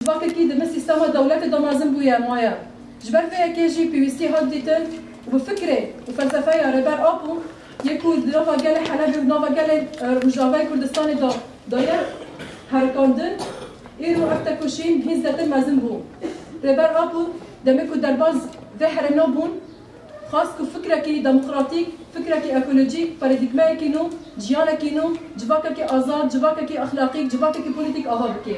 جباك كي دم سيستم دولة دمازن بويا مايا جبر فيها كي جي بي سي هاد ديتن وبفكره وفلسفه ربر ابو يكون نوفا قال حلب ونوفا قال رجاوي كردستان دا داير هركاندن ايرو افتكوشين هيز دتن مازن بو ربر ابو دمكو درباز ذحر نوبون خاص كو فكره كي ديمقراطيك فكره كي ايكولوجيك باراديغما كي نو جيانا كي نو جباكا كي ازاد جباكا كي اخلاقيك جباكا كي بوليتيك اها بكي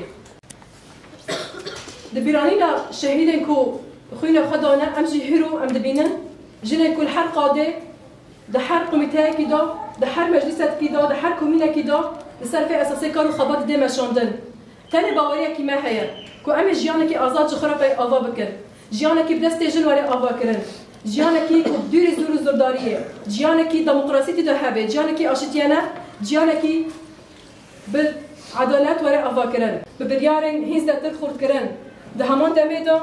دبيرانينا شهيدين كو خوينا خدانا امشي هيرو ام دبينن جنا كل حر قاده ده حر كوميتي كي دا ده حر مجلسات كي دا ده حر كومينا كي دا لسر في اساسي كانوا خبط دي مشاندن تاني باوريا كي ما هي كو ام جيانا كي ازاد جخرا اها بكر جيانا كي بدست جن وري اها كرن جيانا كي دوري زور زرداريه جيانا كي ديمقراطيه ده هبه جيانا كي اشتيانا جيانا كي بالعدالات وري اها كرن ببريارن هيز ده تخرد كرن ده همان دميدا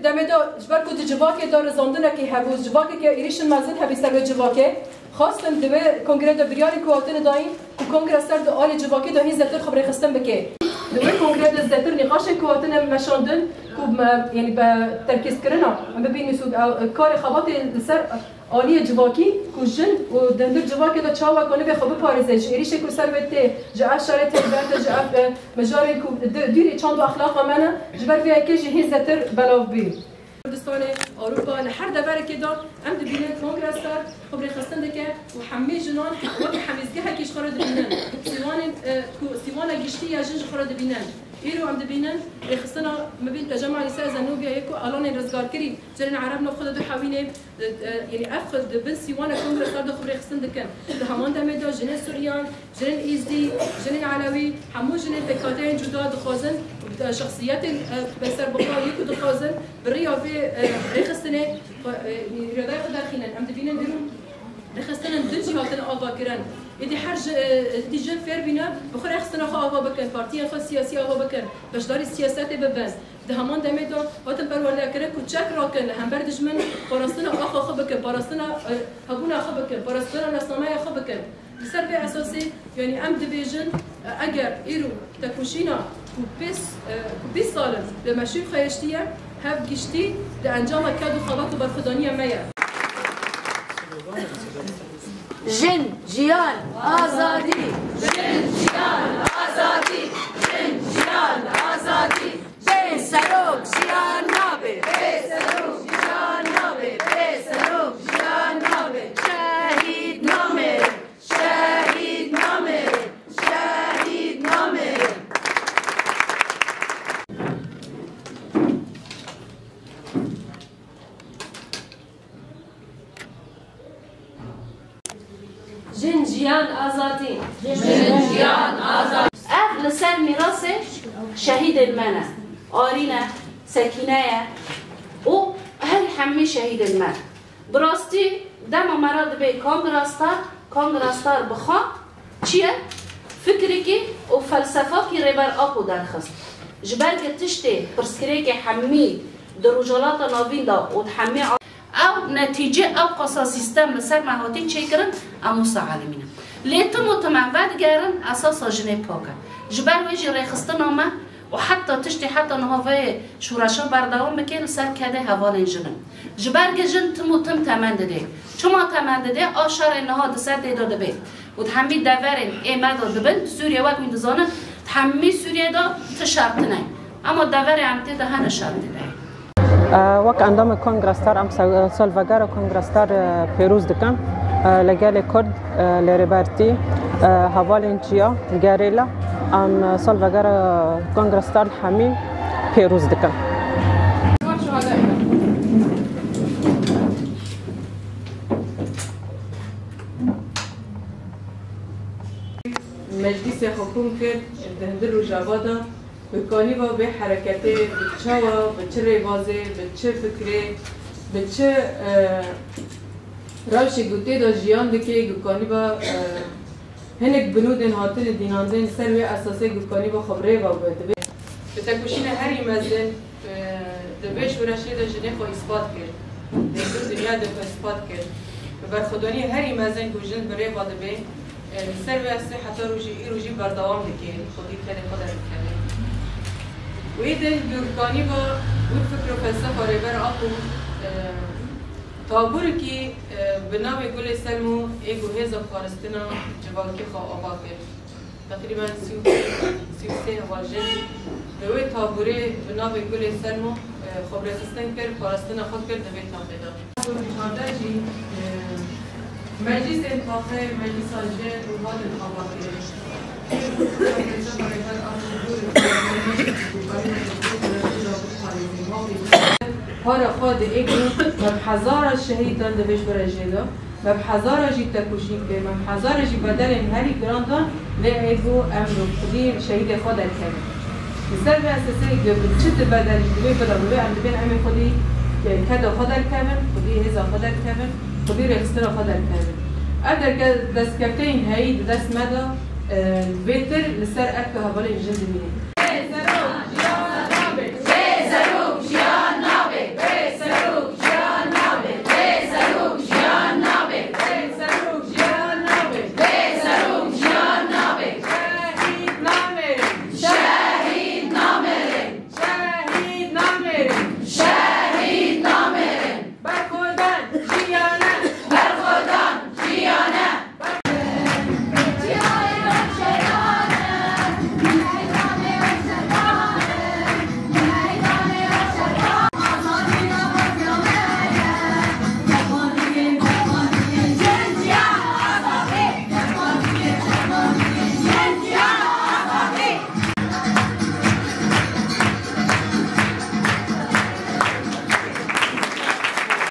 دميدا جبركو دي جواكي دار زاندنا كي هبوز جواكي كي ايريشن مازن هبي سر جواكي خاصة دبي كونغرس ده برياري كواتن داين كونغرس سر ده آل جواكي ده هيز ده خبر خستن بكي دبي كونغرس ده زتر نقاش كواتن مشاندن كوب يعني بتركيز كرنا عم ببين سوق كاري خباطي سر آلیه جواکی کوچن و دندر جواکی دا چاوا کنه به خوب پارزش ایریش کو سروته جا شرط برد جا مجاری کو دیری چند اخلاق منه جبر فيها کیجی هیز زتر بلاو بی کردستان اروپا لحد دبر کدا ام دبینن کنگرس سر خبر خستن دکه و همه جنان وقت حمیزگه کیش خرد بینن سیوان گشتی یا جنج خرد بینن ایرو هم دبینن خستنا مبین تجمع نساء زنوبیا یکو الان رزگار کری جرن عرب نو خود دو حوینه یعنی افخد بن سیوان کنگرس سر دو خبر خستن دکن ده همان دمه دا جن سوریان جن ایزدی جن علوی همو جن بکاتین جدا دخوازن شخصیت بسر بخار یکو دخوازن بریا في خستنا رياضي خدار خينا ام دبينا نديرو خستنا دنجي هاتن آوا كرن يدي حرج دي جن فير بينا بخور خستنا خا آوا بكن بارتيا خا سياسي آوا بكن باش داري السياسات ببن ده همان دميدو هاتن برولة كرن كو تشاك راكن هم بردش من باراستنا آخا خا بكن باراستنا هبونا خا بكن باراستنا نسنامه خا بكن بسر في اساسي يعني ام دبيجن اگر ايرو تكوشينا بيس سالم لما شو خيشتيه هب گشتی ده انجام کدو خوابت و برخدانی میا جن جیان آزادی جن جیان آزادی جن جیان آزادی به سروک جیان نابه به سروک جیان نابه به سروک جیان نابه شهید نامه شهید نامه شهید نامه جن جیان آزادی جن جیان آزادی اهل سر میراث شهید المنه آرینه سکینه و هر همه شهید المن براستی دم مراد به کانگراستار بخوا چیه؟ فکری که و فلسفه که ریبر آپو درخست جبر که تشتی پرسکری که همی دروجالات ناوین دا و همی او نتیجه او قصا سیستم لسر مهاتی چه کرن اموسا عالمینه لیتم و تمعبد گرن اساسا جنه پاکن جبر ویجی ریخستن آمه و حتی تشتی حتی نهاوه شورشا بردوام بکن لسر کده حوال جنن جبر که جن تم و تم تمنده ده چما تمنده ده آشار انها دسر ده داده بید و تحمی دورن ایمد داده بند سوریه وقت میدزانن تحمی سوریه دا تشرطنه اما دور امتی ده هن شرطنه وقت اندام کنگرستار ام سالواگار کنگرستار پیروز دکن لگل کرد لریبرتی هوالنجیا گریلا ام سالواگار کنگرستار همی پیروز دکن مجلس حکوم کرد دهندر و جوادا بکانی و به حرکتی بچه و بچه ریوازه بچه فکره بچه روش گوته دا جیان دکه گوکانی با هنک بنودن هاتن دیناندن سر و اساسه گوکانی با خبره و بده به تکوشین هری مزدن دبیش و رشید جنه خو اثبات کرد دیگر دنیا دفع اثبات کرد و برخودانی هری مزدن گوشن بره با دبی سر و اساسه حتی روشی بردوام دکه خودی کنه خود میکنه ويده يوركاني با والفكر وفلسفة ريبر أقو طابور كي بناوي قول سلمو إيجو هذا فلسطين جبالكي خا أباكي تقريبا سيوسي واجد دوي طابوري بناوي قول سلمو خبرستان كر فلسطين خود كر دبي تنقيدا هذا مجلس انتخابي مجلس الجن وهذا الأباكي هارا خاد ایگو مبحزار شهید دان دوش برجیدا مبحزار جی تکوشی که مبحزار جی بدل هری گراندان لی ایگو امرو خودی شهید خود کرد. مثال به اساسی گفت چه بدل جدی بدل ام دبین امی خودی کدا خود کرد خودی هزا خود کرد خودی رخصتر خود کرد. اگر که دست کفته این هایی دست مدا بهتر لسر اکه هوای جنبی.